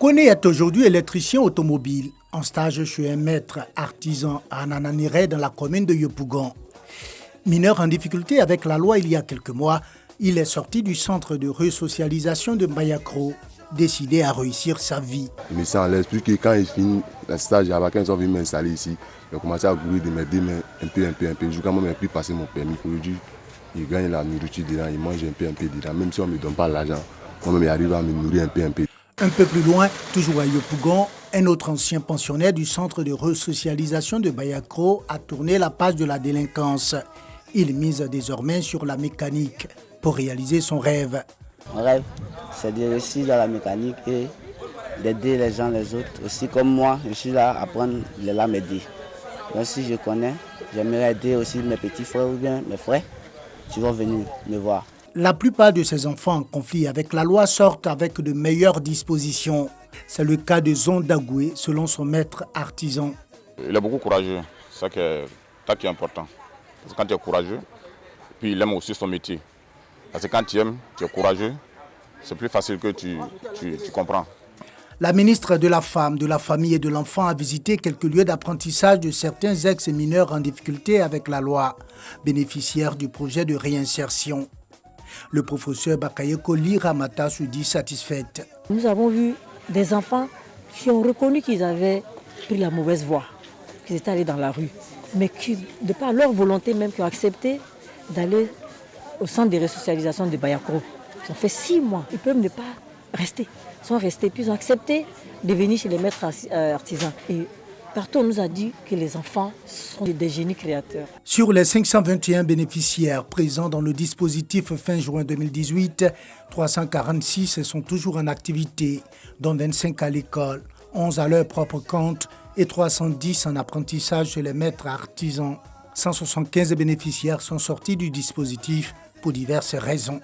Koné est aujourd'hui électricien automobile, en stage chez un maître artisan à Nananiré dans la commune de Yopougon. Mineur en difficulté avec la loi il y a quelques mois, il est sorti du centre de resocialisation de Mbayakro, décidé à réussir sa vie. Je me sens à l'aise, puisque quand il finit le stage, quand ils sont venus m'installer ici, j'ai commencé à courir de mes deux mains un peu. Jusqu'à moi, je n'ai plus passé mon permis pour lui. Il gagne la nourriture dedans, il mange un peu dedans. Même si on ne me donne pas l'argent, moi-même j'arrive à me nourrir un peu. Un peu plus loin, toujours à Yopougon, un autre ancien pensionnaire du centre de resocialisation de Mbayakro a tourné la page de la délinquance. Il mise désormais sur la mécanique pour réaliser son rêve. Mon rêve, c'est de réussir dans la mécanique et d'aider les gens, les autres. Aussi comme moi, je suis là à apprendre à m'aider. Donc si je connais, j'aimerais aider aussi mes petits frères ou bien mes frères qui vont venir me voir. La plupart de ces enfants en conflit avec la loi sortent avec de meilleures dispositions. C'est le cas de Zondagoué, selon son maître artisan. Il est beaucoup courageux, c'est ça qui est important. Parce que quand tu es courageux, puis il aime aussi son métier. Parce que quand tu aimes, tu es courageux, c'est plus facile que tu comprends. La ministre de la Femme, de la Famille et de l'Enfant a visité quelques lieux d'apprentissage de certains ex-mineurs en difficulté avec la loi, bénéficiaires du projet de réinsertion. Le professeur Bakayeko Liramata se dit satisfaite. Nous avons vu des enfants qui ont reconnu qu'ils avaient pris la mauvaise voie, qu'ils étaient allés dans la rue, mais qui, de par leur volonté même, qui ont accepté d'aller au centre de resocialisation de Mbayakro. Ils ont fait 6 mois, ils peuvent ne pas rester. Ils sont restés, puis ils ont accepté de venir chez les maîtres artisans. Et partout, on nous a dit que les enfants sont des génies créateurs. Sur les 521 bénéficiaires présents dans le dispositif fin juin 2018, 346 sont toujours en activité, dont 25 à l'école, 11 à leur propre compte et 310 en apprentissage chez les maîtres artisans. 175 bénéficiaires sont sortis du dispositif pour diverses raisons.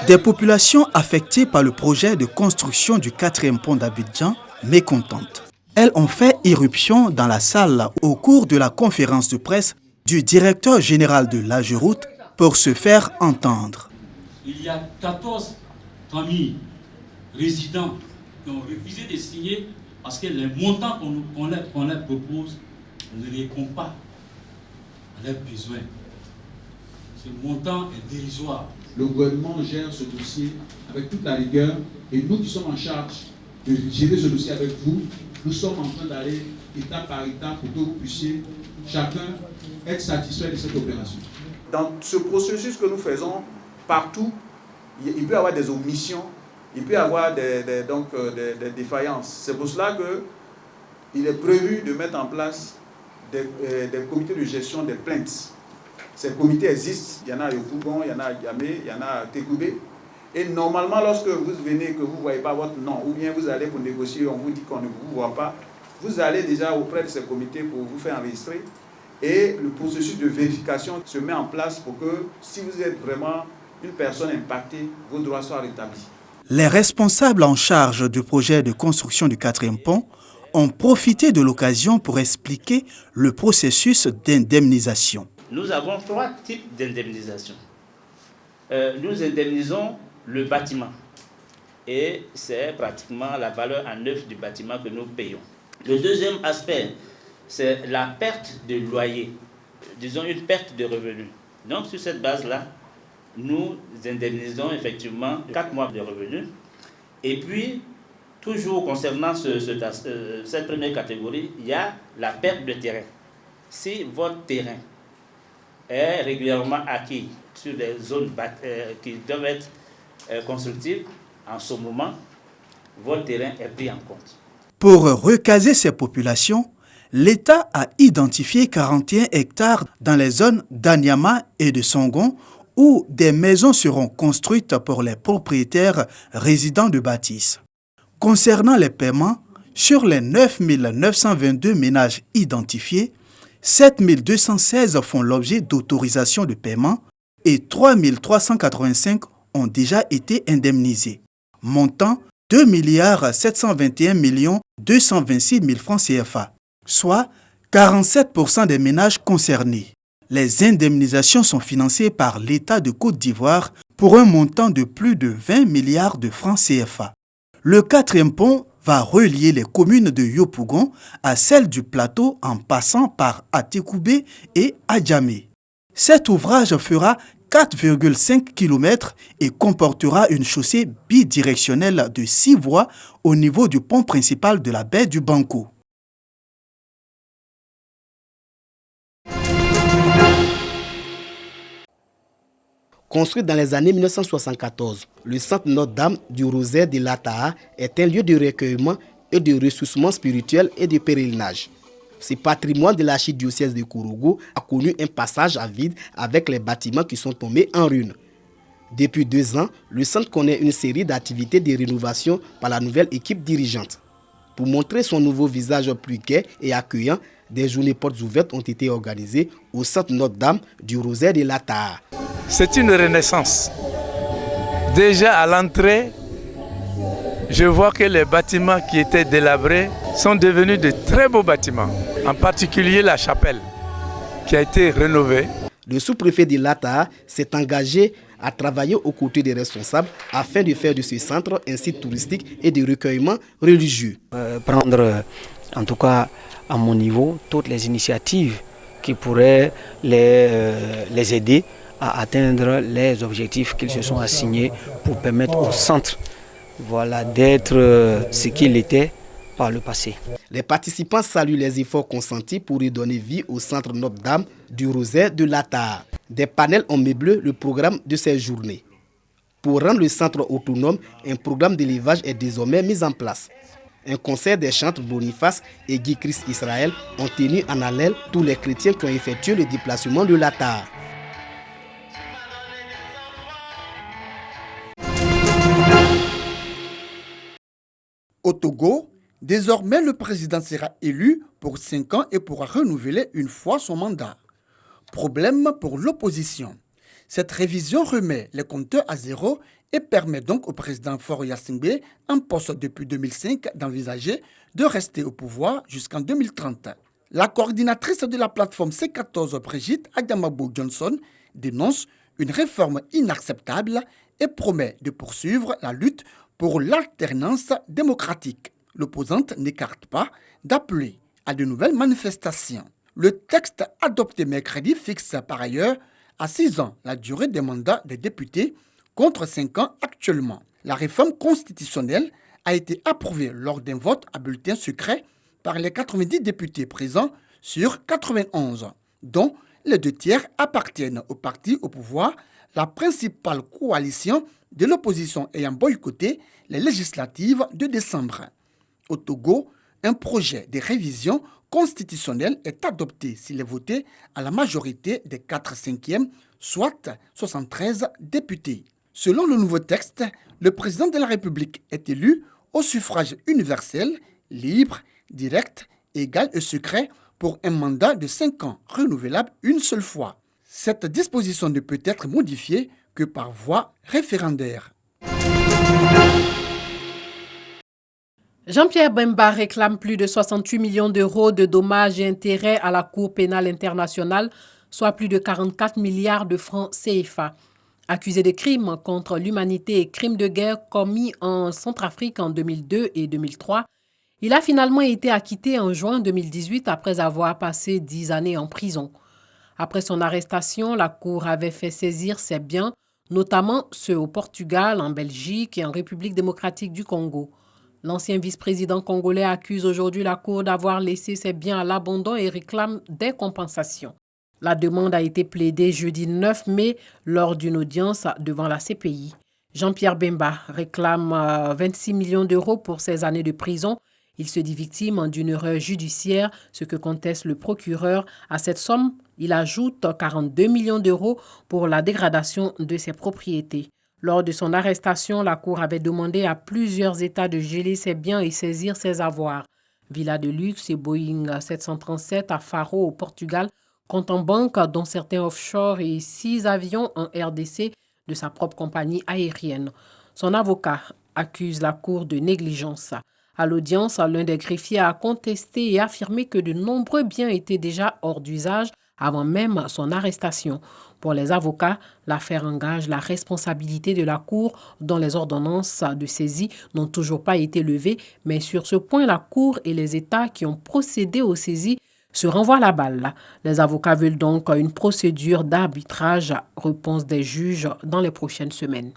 Des populations affectées par le projet de construction du 4e pont d'Abidjan, mécontentes. Elles ont fait irruption dans la salle au cours de la conférence de presse du directeur général de l'AGEROUTE pour se faire entendre. Il y a 14 familles résidents qui ont refusé de signer parce que les montants qu'on leur propose ne répondent pas à leurs besoins. Ce montant est dérisoire. Le gouvernement gère ce dossier avec toute la rigueur et nous qui sommes en charge de gérer ce dossier avec vous, nous sommes en train d'aller étape par étape pour que vous puissiez chacun être satisfait de cette opération. Dans ce processus que nous faisons, partout, il peut y avoir des omissions, il peut y avoir des défaillances. C'est pour cela qu'il est prévu de mettre en place des comités de gestion des plaintes. Ces comités existent, il y en a à Yopougon, il y en a à Yamé, il y en a à Tekoubé. Et normalement, lorsque vous venez, que vous ne voyez pas votre nom, ou bien vous allez pour négocier, on vous dit qu'on ne vous voit pas, vous allez déjà auprès de ces comités pour vous faire enregistrer. Et le processus de vérification se met en place pour que, si vous êtes vraiment une personne impactée, vos droits soient rétablis. Les responsables en charge du projet de construction du 4e pont ont profité de l'occasion pour expliquer le processus d'indemnisation. Nous avons 3 types d'indemnisation. Nous indemnisons le bâtiment et c'est pratiquement la valeur en neuf du bâtiment que nous payons. Le deuxième aspect, c'est la perte de loyer, disons une perte de revenus. Donc sur cette base-là, nous indemnisons effectivement 4 mois de revenus. Et puis, toujours concernant cette première catégorie, il y a la perte de terrain. Si votre terrain est régulièrement acquis sur des zones qui doivent être constructives, en ce moment, votre terrain est pris en compte. Pour recaser ces populations, l'État a identifié 41 hectares dans les zones d'Anyama et de Songon où des maisons seront construites pour les propriétaires résidents de bâtisses. Concernant les paiements, sur les 9 922 ménages identifiés, 7 216 font l'objet d'autorisation de paiement et 3 385 ont déjà été indemnisés. Montant 2 721 226 000 francs CFA, soit 47% des ménages concernés. Les indemnisations sont financées par l'État de Côte d'Ivoire pour un montant de plus de 20 milliards de francs CFA. Le 4e pont va relier les communes de Yopougon à celles du plateau en passant par Atekoubé et Adjamé. Cet ouvrage fera 4,5 km et comportera une chaussée bidirectionnelle de 6 voies au niveau du pont principal de la baie du Banco. Construit dans les années 1974, le centre Notre-Dame du Rosaire de l'Ataha est un lieu de recueillement et de ressourcement spirituel et de pèlerinage. Ce patrimoine de l'archidiocèse de Kourougou a connu un passage à vide avec les bâtiments qui sont tombés en ruine. Depuis 2 ans, le centre connaît une série d'activités de rénovation par la nouvelle équipe dirigeante. Pour montrer son nouveau visage plus gai et accueillant, des journées portes ouvertes ont été organisées au centre Notre-Dame du Rosaire de l'Ataha. C'est une renaissance. Déjà à l'entrée, je vois que les bâtiments qui étaient délabrés sont devenus de très beaux bâtiments, en particulier la chapelle qui a été rénovée. Le sous-préfet de l'Ataha s'est engagé à travailler aux côtés des responsables afin de faire de ce centre un site touristique et de recueillement religieux. Prendre en tout cas à mon niveau toutes les initiatives qui pourraient les aider à atteindre les objectifs qu'ils se sont assignés pour permettre au centre d'être ce qu'il était par le passé. Les participants saluent les efforts consentis pour redonner vie au centre Notre-Dame du Rosaire de l'Ataha. Des panels ont meublé le programme de ces journées. Pour rendre le centre autonome, un programme d'élevage est désormais mis en place. Un concert des chantres Boniface et Guy Christ Israël ont tenu en haleine tous les chrétiens qui ont effectué le déplacement de l'Ataha. Au Togo, désormais le président sera élu pour 5 ans et pourra renouveler une fois son mandat. Problème pour l'opposition. Cette révision remet les compteurs à zéro et permet donc au président Faure Gnassingbé, en poste depuis 2005, d'envisager de rester au pouvoir jusqu'en 2030. La coordinatrice de la plateforme C14, Brigitte Adamabou Johnson, dénonce une réforme inacceptable et promet de poursuivre la lutte pour l'alternance démocratique. L'opposante n'écarte pas d'appeler à de nouvelles manifestations. Le texte adopté mercredi fixe par ailleurs à 6 ans la durée des mandats des députés contre 5 ans actuellement. La réforme constitutionnelle a été approuvée lors d'un vote à bulletin secret par les 90 députés présents sur 91, dont les 2 tiers appartiennent au parti au pouvoir, la principale coalition de l'opposition ayant boycotté les législatives de décembre. Au Togo, un projet de révision constitutionnelle est adopté s'il est voté à la majorité des 4/5, soit 73 députés. Selon le nouveau texte, le président de la République est élu au suffrage universel, libre, direct, égal et secret pour un mandat de 5 ans, renouvelable une seule fois. Cette disposition ne peut être modifiée que par voie référendaire. Jean-Pierre Bemba réclame plus de 68 millions d'euros de dommages et intérêts à la Cour pénale internationale, soit plus de 44 milliards de francs CFA. Accusé de crimes contre l'humanité et crimes de guerre commis en Centrafrique en 2002 et 2003, il a finalement été acquitté en juin 2018 après avoir passé 10 années en prison. Après son arrestation, la Cour avait fait saisir ses biens, notamment ceux au Portugal, en Belgique et en République démocratique du Congo. L'ancien vice-président congolais accuse aujourd'hui la Cour d'avoir laissé ses biens à l'abandon et réclame des compensations. La demande a été plaidée jeudi 9 mai lors d'une audience devant la CPI. Jean-Pierre Bemba réclame 26 millions d'euros pour ses années de prison. Il se dit victime d'une erreur judiciaire, ce que conteste le procureur. À cette somme, il ajoute 42 millions d'euros pour la dégradation de ses propriétés. Lors de son arrestation, la Cour avait demandé à plusieurs États de geler ses biens et saisir ses avoirs. Villa de luxe et Boeing 737 à Faro au Portugal, compte en banque dont certains offshore et 6 avions en RDC de sa propre compagnie aérienne. Son avocat accuse la Cour de négligence. À l'audience, l'un des greffiers a contesté et affirmé que de nombreux biens étaient déjà hors d'usage avant même son arrestation. Pour les avocats, l'affaire engage la responsabilité de la Cour dont les ordonnances de saisie n'ont toujours pas été levées, mais sur ce point, la Cour et les États qui ont procédé aux saisies se renvoient la balle. Les avocats veulent donc une procédure d'arbitrage, réponse des juges dans les prochaines semaines.